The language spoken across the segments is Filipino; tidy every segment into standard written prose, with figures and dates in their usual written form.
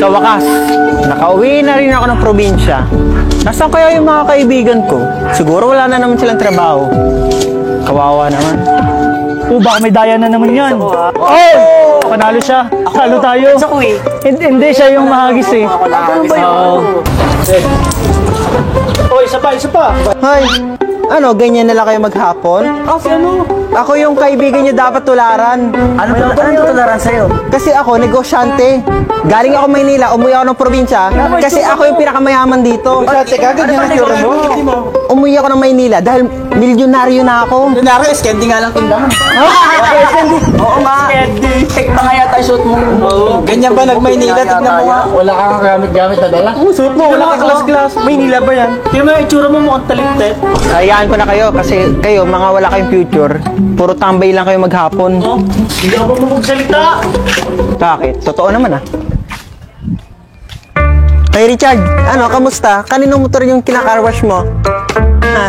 Sa wakas, nakauwi na rin ako ng probinsya. Nasaan kaya yung mga kaibigan ko? Siguro wala na naman silang trabaho. Kawawa naman. Baka may daya na naman yan. Oh! Panalo siya. Talo tayo. Hindi siya yung mahagis eh. Ano ba yun? Oh, isa pa. Hoy, ano, ganyan na lang kayo maghapon? Kasi ano? Ako yung kaibigan niyo dapat tularan. Ano tularan sa'yo? Kasi ako, negosyante. Galing ako Maynila, umuwi ako ng probinsya. Kasi ako yung pinakamayaman dito. Teka, ganyan ang tsura mo. Umuwi ako ng Maynila dahil milyonaryo na ako. Kunwari, candy nga lang tindahan. Oo nga. Check pa nga yata yung suit mo. Ganyan ba nag-Maynila? Tignan mo nga. Wala kang gamit-gamit na dala? Suit mo, wala ka class. Maynila ba yan? Kaya mga itsura mo mukhang taliktet. Hayaan ko na kayo kasi kayo, mga wala kayong future. Puro tambay lang kayo maghapon. Oh, hindi ako magsalita. Bakit? Totoo naman ah. Hey Richard, ano, kamusta? Kaninong motor yung kinakarwash mo? Ha?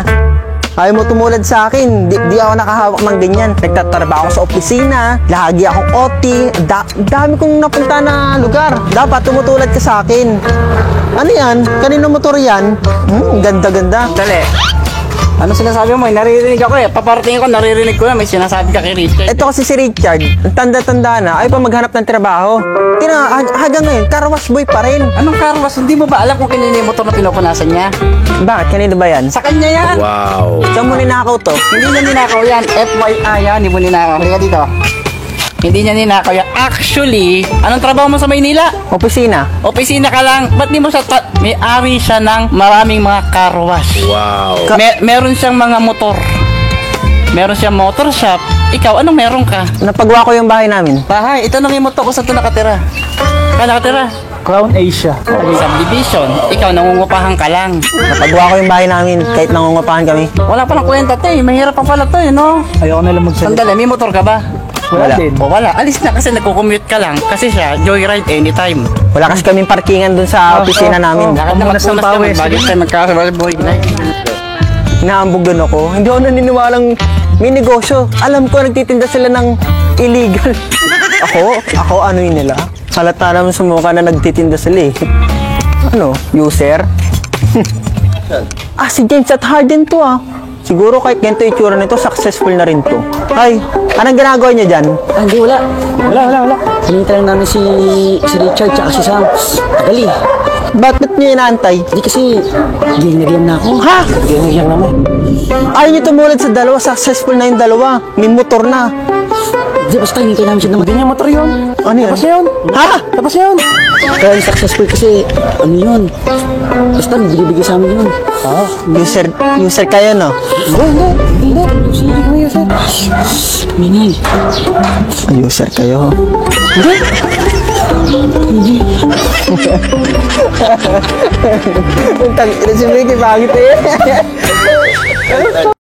Ayaw mo tumulad sa akin. Di ako nakahawak ng ganyan. Nagtatrabaho ako sa opisina. Lagi akong OT. Dami kong napunta na lugar. Dapat tumutulad ka sa akin. Ano yan? Kaninong motor yan? Ganda-ganda. Dali. Ano sinasabi mo? Naririnig ako eh. Paparating ako, naririnig ko na. May sinasabi ka kay Richard. Ito kasi si Richard, tanda-tanda na, ay pa maghanap ng trabaho. Hanggang ngayon, carwash boy pa rin. Anong karwas? Hindi mo ba alam kung kanina yung motor na pinupunasan niya? Bakit? Kanino ba yan? Sa kanya yan. Saan mo ninakaw to? Hindi niya ninakaw yan. FYI yan, hindi mo ninakaw. Halika dito. Hindi niya ninakaw yan. Actually, anong trabaho mo sa Maynila? Opisina. Opisina ka lang. Ba't di mo siya may-ari siya ng maraming mga car wash. Wow. Meron siyang mga motor. Meron siyang motor shop. Ikaw, anong meron ka? Napagawa ko yung bahay namin. Bahay. Ito nang yung motor ko sa ito nakatira. Ka nakatira? Crown Asia. Subdivision. Ikaw, nangungupahan ka lang. Napagawa ko yung bahay namin kahit nangungupahan kami. Wala pa ng kwenta to eh. Mahirap pa pala to eh, no? Ayoko na lang magsalita. Sandali, may motor ka ba? Wala din. O wala. Alis na kasi nagko-commute ka lang. Kasi siya, joyride anytime. Wala kasi kaming parkingan dun sa opisina namin. Lakad na Pamunas ng magpunas ka, pawis. magbagay tayo magkakaboy na. Inaambog din ako. Hindi ako naniniwalang may negosyo. Alam ko nagtitinda sila ng illegal. Ako ano yun nila? Halata naman sa mukha na nagtitinda sila eh. Ano? User? Si James at Harden to ah. Siguro kahit ganito yung itsura nito, successful na rin to. Ay, anong ginagawa niya dyan? Hindi, wala. Wala. Hinintay lang namin si Richard tsaka si Sam. Tagali. Ba't niyo inaantay? Hindi kasi, ginagyan na ako. Ha? Ginagyan naman. Ayaw niyo tumulad sa dalawa, successful na yung dalawa. May motor na. Hindi, basta hinintay namin siya naman. Ganyan motor yun. Ano yun? Tapos yun. Ha? Tapos yun. Kaya successful kasi, ano yun? Basta, bigay sa amin yun. User kayo no? Hindi. Sige mo yun, sir. Minay. User kayo. Ang tangina si Mickey, bakit eh?